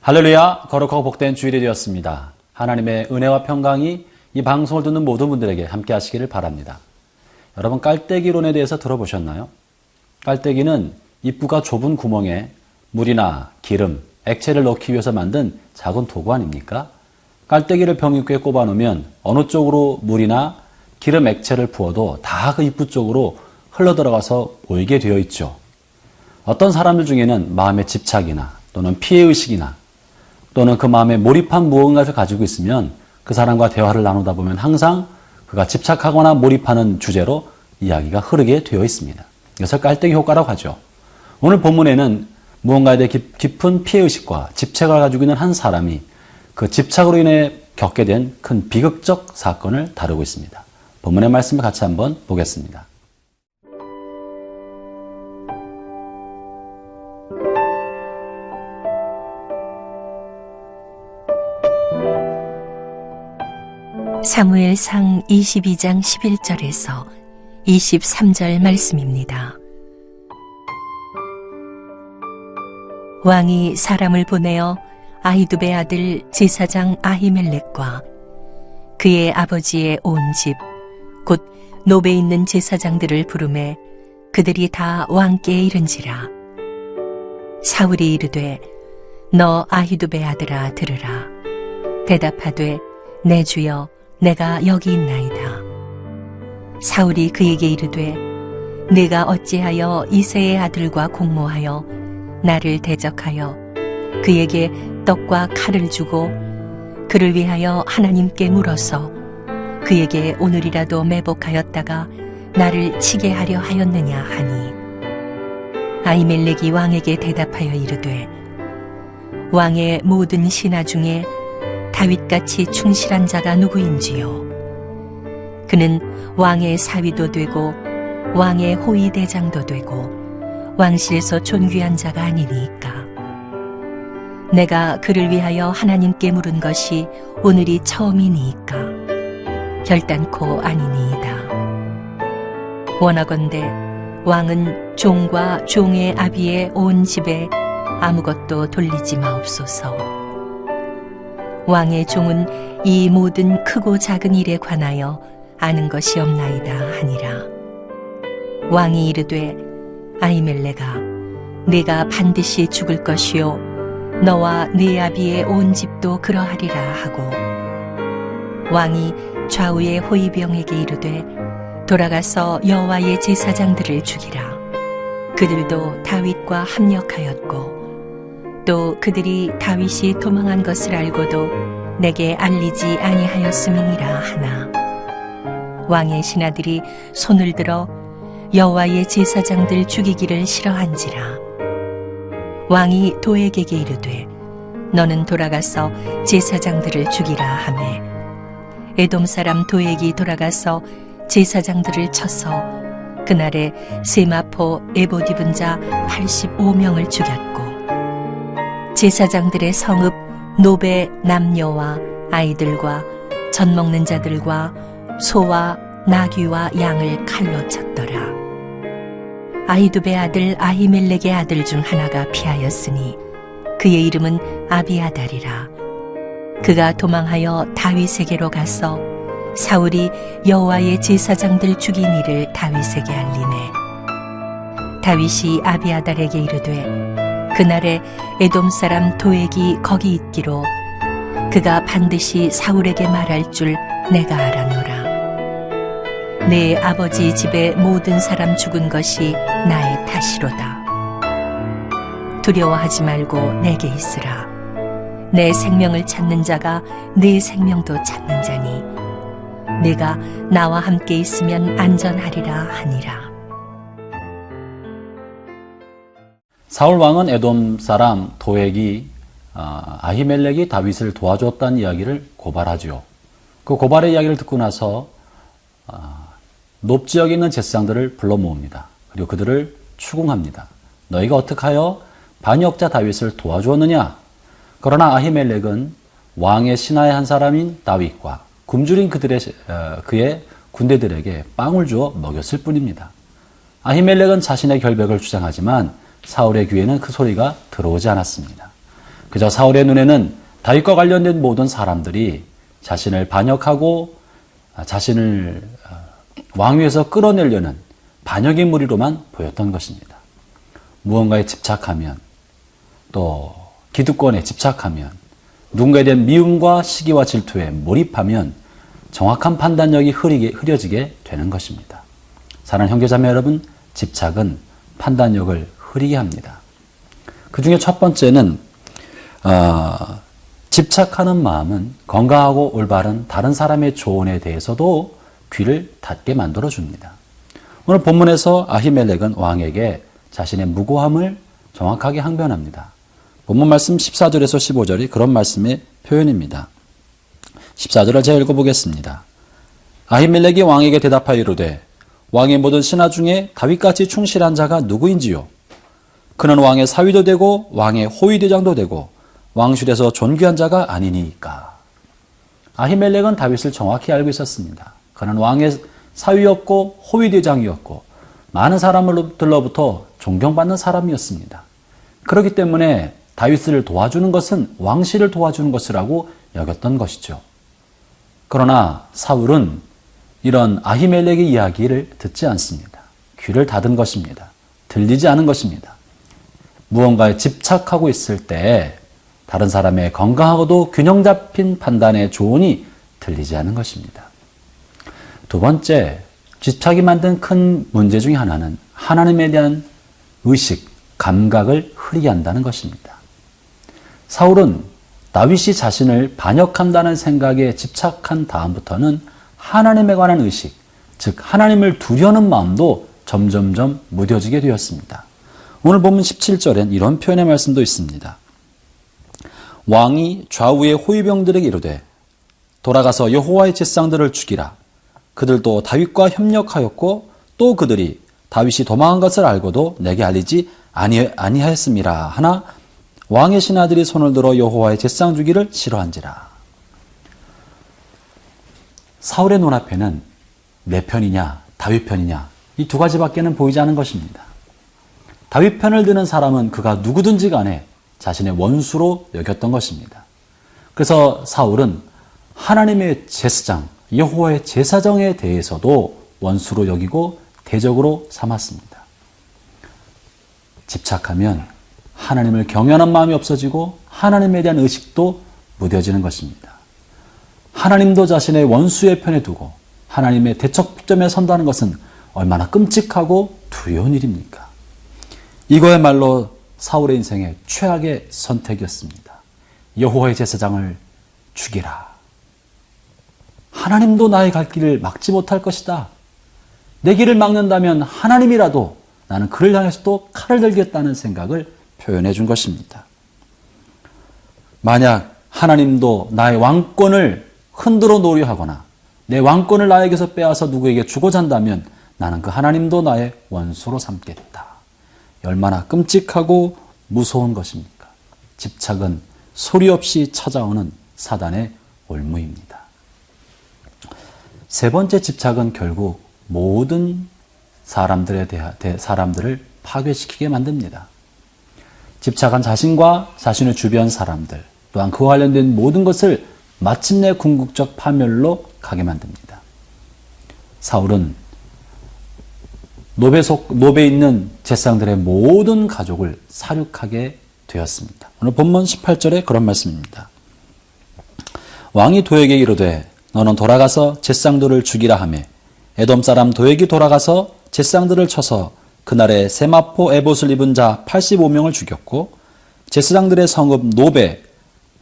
할렐루야, 거룩하고 복된 주일이 되었습니다. 하나님의 은혜와 평강이 이 방송을 듣는 모든 분들에게 함께 하시기를 바랍니다. 여러분, 깔때기론에 대해서 들어보셨나요? 깔때기는 입구가 좁은 구멍에 물이나 기름, 액체를 넣기 위해서 만든 작은 도구 아닙니까? 깔때기를 병 입구에 꼽아 놓으면 어느 쪽으로 물이나 기름, 액체를 부어도 다 그 입구 쪽으로 흘러들어가서 모이게 되어 있죠. 어떤 사람들 중에는 마음의 집착이나 또는 피해의식이나 또는 그 마음에 몰입한 무언가를 가지고 있으면 그 사람과 대화를 나누다 보면 항상 그가 집착하거나 몰입하는 주제로 이야기가 흐르게 되어 있습니다. 이것을 깔때기 효과라고 하죠. 오늘 본문에는 무언가에 대해 깊은 피해의식과 집착을 가지고 있는 한 사람이 그 집착으로 인해 겪게 된 큰 비극적 사건을 다루고 있습니다. 본문의 말씀을 같이 한번 보겠습니다. 사무엘상 22장 11절에서 23절 말씀입니다. 왕이 사람을 보내어 아히두베 아들 제사장 아히멜렉과 그의 아버지의 온 집, 곧 노베에 있는 제사장들을 부르매 그들이 다 왕께 이른지라. 사울이 이르되 너 아히두베 아들아 들으라. 대답하되 내 주여 내가 여기 있나이다. 사울이 그에게 이르되 네가 어찌하여 이새의 아들과 공모하여 나를 대적하여 그에게 떡과 칼을 주고 그를 위하여 하나님께 물어서 그에게 오늘이라도 매복하였다가 나를 치게 하려 하였느냐 하니, 아히멜렉이 왕에게 대답하여 이르되 왕의 모든 신하 중에 다윗같이 충실한 자가 누구인지요? 그는 왕의 사위도 되고 왕의 호위대장도 되고 왕실에서 존귀한 자가 아니니까. 내가 그를 위하여 하나님께 물은 것이 오늘이 처음이니까 결단코 아니니이다. 원하건대 왕은 종과 종의 아비의 온 집에 아무것도 돌리지 마옵소서. 왕의 종은 이 모든 크고 작은 일에 관하여 아는 것이 없나이다 하니라. 왕이 이르되 아히멜렉아 네가 반드시 죽을 것이요 너와 네 아비의 온 집도 그러하리라 하고, 왕이 좌우의 호위병에게 이르되 돌아가서 여호와의 제사장들을 죽이라. 그들도 다윗과 합력하였고 또 그들이 다윗이 도망한 것을 알고도 내게 알리지 아니하였음이니라 하나, 왕의 신하들이 손을 들어 여호와의 제사장들 죽이기를 싫어한지라. 왕이 도액에게 이르되 너는 돌아가서 제사장들을 죽이라 하매, 에돔 사람 도액이 돌아가서 제사장들을 쳐서 그날에 세마포 에봇 입은 자 85명을 죽였고, 제사장들의 성읍 노베 남녀와 아이들과 젖 먹는 자들과 소와 나귀와 양을 칼로 쳤더라. 아히두베 아들 아히멜렉의 아들 중 하나가 피하였으니 그의 이름은 아비아달이라. 그가 도망하여 다윗에게로 가서 사울이 여호와의 제사장들 죽인 일을 다윗에게 알리매, 다윗이 아비아달에게 이르되 그날에 에돔 사람 도액이 거기 있기로 그가 반드시 사울에게 말할 줄 내가 알았노라. 내 아버지 집의 모든 사람 죽은 것이 나의 탓이로다. 두려워하지 말고 내게 있으라. 내 생명을 찾는 자가 내 생명도 찾는 자니 네가 나와 함께 있으면 안전하리라 하니라. 사울 왕은 에돔 사람 도액이 아히멜렉이 다윗을 도와줬다는 이야기를 고발하죠. 그 고발의 이야기를 듣고 나서 높 지역에 있는 제사장들을 불러 모읍니다. 그리고 그들을 추궁합니다. 너희가 어떻게 하여 반역자 다윗을 도와주었느냐? 그러나 아히멜렉은 왕의 신하의 한 사람인 다윗과 굶주린 그의 군대들에게 빵을 주어 먹였을 뿐입니다. 아히멜렉은 자신의 결백을 주장하지만 사울의 귀에는 그 소리가 들어오지 않았습니다. 그저 사울의 눈에는 다윗과 관련된 모든 사람들이 자신을 반역하고 자신을 왕위에서 끌어내려는 반역의 무리로만 보였던 것입니다. 무언가에 집착하면, 또 기득권에 집착하면, 누군가에 대한 미움과 시기와 질투에 몰입하면 정확한 판단력이 흐려지게 되는 것입니다. 사랑하는 형제자매 여러분, 집착은 판단력을 흐리게 합니다. 그 중에 첫 번째는 집착하는 마음은 건강하고 올바른 다른 사람의 조언에 대해서도 귀를 닫게 만들어줍니다. 오늘 본문에서 아히멜렉은 왕에게 자신의 무고함을 정확하게 항변합니다. 본문 말씀 14절에서 15절이 그런 말씀의 표현입니다. 14절을 제가 읽어보겠습니다. 아히멜렉이 왕에게 대답하여 이르되 왕의 모든 신하 중에 다윗같이 충실한 자가 누구인지요? 그는 왕의 사위도 되고 왕의 호위대장도 되고 왕실에서 존귀한 자가 아니니까. 아히멜렉은 다윗을 정확히 알고 있었습니다. 그는 왕의 사위였고 호위대장이었고 많은 사람들로부터 존경받는 사람이었습니다. 그렇기 때문에 다윗을 도와주는 것은 왕실을 도와주는 것이라고 여겼던 것이죠. 그러나 사울은 이런 아히멜렉의 이야기를 듣지 않습니다. 귀를 닫은 것입니다. 들리지 않은 것입니다. 무언가에 집착하고 있을 때 다른 사람의 건강하고도 균형 잡힌 판단의 조언이 들리지 않은 것입니다. 두 번째, 집착이 만든 큰 문제 중에 하나는 하나님에 대한 의식, 감각을 흐리게 한다는 것입니다. 사울은 다윗이 자신을 반역한다는 생각에 집착한 다음부터는 하나님에 관한 의식, 즉 하나님을 두려는 마음도 점점점 무뎌지게 되었습니다. 오늘 보면 17절엔 이런 표현의 말씀도 있습니다. 왕이 좌우의 호위병들에게 이르되 돌아가서 여호와의 제사장들을 죽이라. 그들도 다윗과 협력하였고 또 그들이 다윗이 도망한 것을 알고도 내게 알리지 아니하였음이라 하나 왕의 신하들이 손을 들어 여호와의 제사장 주기를 싫어한지라. 사울의 눈앞에는 내 편이냐 다윗 편이냐 이 두 가지밖에는 보이지 않은 것입니다. 다윗 편을 드는 사람은 그가 누구든지 간에 자신의 원수로 여겼던 것입니다. 그래서 사울은 하나님의 제사장, 여호와의 제사장에 대해서도 원수로 여기고 대적으로 삼았습니다. 집착하면 하나님을 경외하는 마음이 없어지고 하나님에 대한 의식도 무뎌지는 것입니다. 하나님도 자신의 원수의 편에 두고 하나님의 대척점에 선다는 것은 얼마나 끔찍하고 두려운 일입니까? 이거야말로 사울의 인생의 최악의 선택이었습니다. 여호와의 제사장을 죽이라. 하나님도 나의 갈 길을 막지 못할 것이다. 내 길을 막는다면 하나님이라도 나는 그를 향해서 또 칼을 들겠다는 생각을 표현해 준 것입니다. 만약 하나님도 나의 왕권을 흔들어 놓으려 하거나 내 왕권을 나에게서 빼앗아 누구에게 주고자 한다면 나는 그 하나님도 나의 원수로 삼겠다. 얼마나 끔찍하고 무서운 것입니까? 집착은 소리 없이 찾아오는 사단의 올무입니다. 세 번째 집착은 결국 모든 사람들을 파괴시키게 만듭니다. 집착한 자신과 자신의 주변 사람들, 또한 그와 관련된 모든 것을 마침내 궁극적 파멸로 가게 만듭니다. 사울은 노베에 있는 제사장들의 모든 가족을 살육하게 되었습니다. 오늘 본문 18절에 그런 말씀입니다. 왕이 도에게 이르되 너는 돌아가서 제사장들을 죽이라 하매 에돔 사람 도액이 돌아가서 제사장들을 쳐서 그날에 세마포 에봇을 입은 자 85명을 죽였고 제사장들의 성읍 노베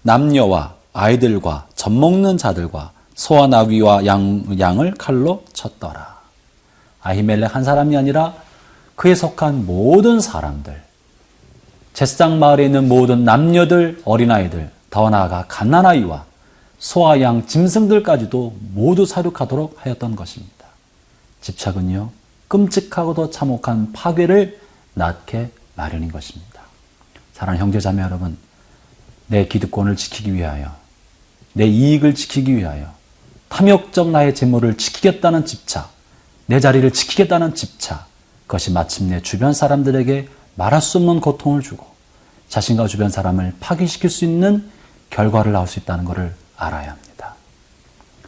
남녀와 아이들과 젖먹는 자들과 소와 나귀와 양을 칼로 쳤더라. 아히멜렉 한 사람이 아니라 그에 속한 모든 사람들, 제사장 마을에 있는 모든 남녀들, 어린아이들, 더 나아가 갓난아이와 소와 양, 짐승들까지도 모두 사륙하도록 하였던 것입니다. 집착은요, 끔찍하고도 참혹한 파괴를 낳게 마련인 것입니다. 사랑하는 형제자매 여러분, 내 기득권을 지키기 위하여, 내 이익을 지키기 위하여, 탐욕적 나의 재물을 지키겠다는 집착, 내 자리를 지키겠다는 집착, 그것이 마침내 주변 사람들에게 말할 수 없는 고통을 주고 자신과 주변 사람을 파괴시킬 수 있는 결과를 낳을 수 있다는 것을 알아야 합니다.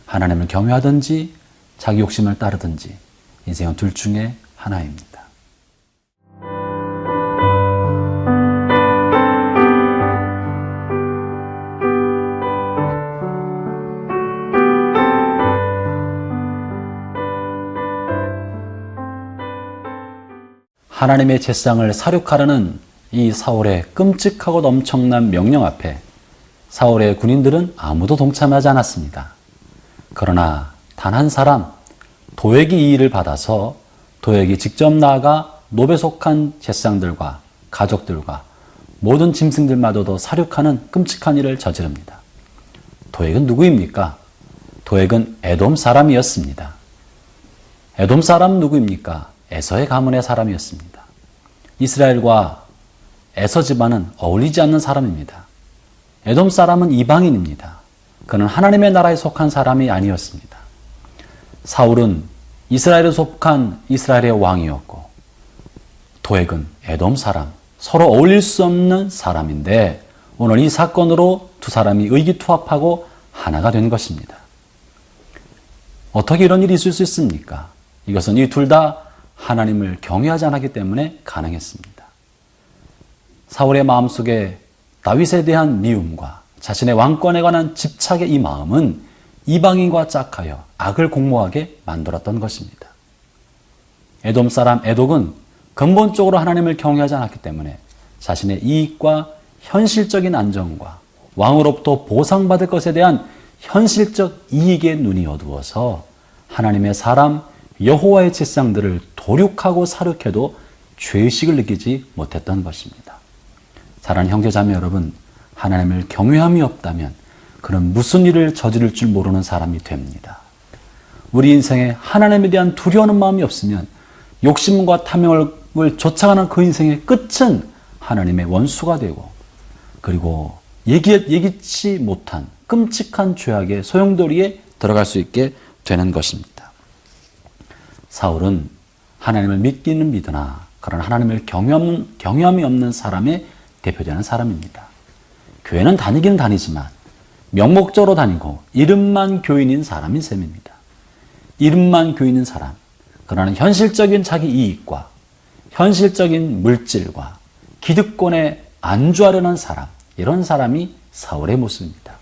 하나님을 경외하든지 자기 욕심을 따르든지 인생은 둘 중에 하나입니다. 하나님의 제사장을 사륙하려는 이 사울의 끔찍하고 엄청난 명령 앞에 사울의 군인들은 아무도 동참하지 않았습니다. 그러나 단 한 사람, 도액이 이 일을 받아서 도액이 직접 나아가 노베 속한 제사장들과 가족들과 모든 짐승들마저도 사륙하는 끔찍한 일을 저지릅니다. 도액은 누구입니까? 도액은 에돔 사람이었습니다. 에돔 사람 누구입니까? 에서의 가문의 사람이었습니다. 이스라엘과 에서 집안은 어울리지 않는 사람입니다. 에돔 사람은 이방인입니다. 그는 하나님의 나라에 속한 사람이 아니었습니다. 사울은 이스라엘에 속한 이스라엘의 왕이었고 도액은 에돔 사람, 서로 어울릴 수 없는 사람인데 오늘 이 사건으로 두 사람이 의기투합하고 하나가 된 것입니다. 어떻게 이런 일이 있을 수 있습니까? 이것은 이 둘 다 하나님을 경외하지 않았기 때문에 가능했습니다. 사울의 마음속에 다윗에 대한 미움과 자신의 왕권에 관한 집착의 이 마음은 이방인과 짝하여 악을 공모하게 만들었던 것입니다. 에돔 사람 에독은 근본적으로 하나님을 경외하지 않았기 때문에 자신의 이익과 현실적인 안정과 왕으로부터 보상받을 것에 대한 현실적 이익에 눈이 어두워서 하나님의 사람 여호와의 제사장들을 도륙하고 사륙해도 죄의식을 느끼지 못했던 것입니다. 사랑하는 형제자매 여러분, 하나님을 경외함이 없다면 그는 무슨 일을 저지를 줄 모르는 사람이 됩니다. 우리 인생에 하나님에 대한 두려워하는 마음이 없으면 욕심과 탐욕을 쫓아가는 그 인생의 끝은 하나님의 원수가 되고 그리고 예기치 못한 끔찍한 죄악의 소용돌이에 들어갈 수 있게 되는 것입니다. 사울은 하나님을 믿기는 믿으나 그러나 하나님을 경외함이 없는 사람의 대표되는 사람입니다. 교회는 다니기는 다니지만 명목적으로 다니고 이름만 교인인 사람인 셈입니다. 이름만 교인인 사람, 그러나 현실적인 자기 이익과 현실적인 물질과 기득권에 안주하려는 사람, 이런 사람이 사울의 모습입니다.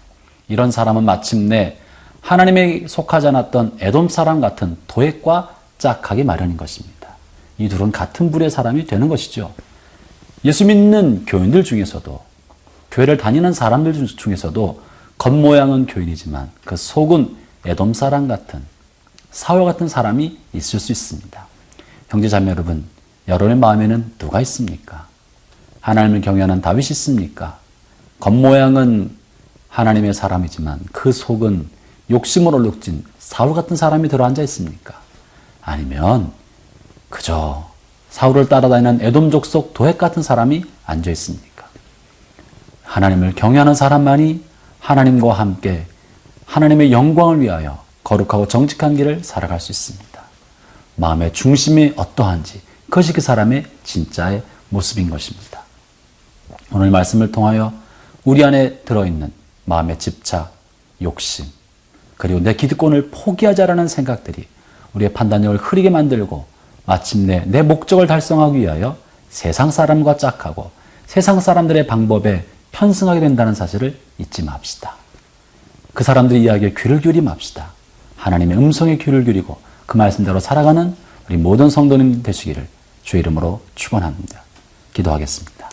이런 사람은 마침내 하나님에 속하지 않았던 에돔 사람 같은 도액과 짝하기 마련인 것입니다. 이 둘은 같은 불의 사람이 되는 것이죠. 예수 믿는 교인들 중에서도 교회를 다니는 사람들 중에서도 겉모양은 교인이지만 그 속은 에돔 사람 같은 사울 같은 사람이 있을 수 있습니다. 형제자매 여러분, 여러분의 마음에는 누가 있습니까? 하나님을 경외하는 다윗이 있습니까? 겉모양은 하나님의 사람이지만 그 속은 욕심으로 얼룩진 사울 같은 사람이 들어앉아 있습니까? 아니면 그저 사울을 따라다니는 에돔 족속 도액 같은 사람이 앉아 있습니까? 하나님을 경외하는 사람만이 하나님과 함께 하나님의 영광을 위하여 거룩하고 정직한 길을 살아갈 수 있습니다. 마음의 중심이 어떠한지 그것이 그 사람의 진짜의 모습인 것입니다. 오늘 말씀을 통하여 우리 안에 들어있는 마음의 집착, 욕심, 그리고 내 기득권을 포기하자라는 생각들이 우리의 판단력을 흐리게 만들고 마침내 내 목적을 달성하기 위하여 세상 사람과 짝하고 세상 사람들의 방법에 편승하게 된다는 사실을 잊지 맙시다. 그 사람들의 이야기에 귀를 기울이 맙시다. 하나님의 음성에 귀를 기울이고 그 말씀대로 살아가는 우리 모든 성도님 되시기를 주의 이름으로 축원합니다. 기도하겠습니다.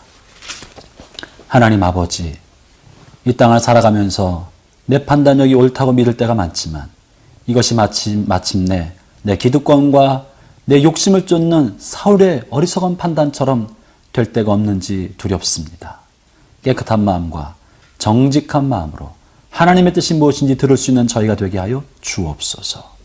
하나님 아버지, 이 땅을 살아가면서 내 판단력이 옳다고 믿을 때가 많지만 이것이 마침내 내 기득권과 내 욕심을 쫓는 사울의 어리석은 판단처럼 될 데가 없는지 두렵습니다. 깨끗한 마음과 정직한 마음으로 하나님의 뜻이 무엇인지 들을 수 있는 저희가 되게 하여 주옵소서.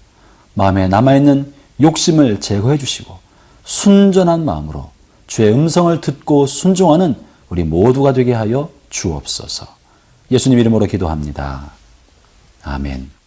마음에 남아있는 욕심을 제거해 주시고 순전한 마음으로 주의 음성을 듣고 순종하는 우리 모두가 되게 하여 주옵소서. 예수님 이름으로 기도합니다. 아멘.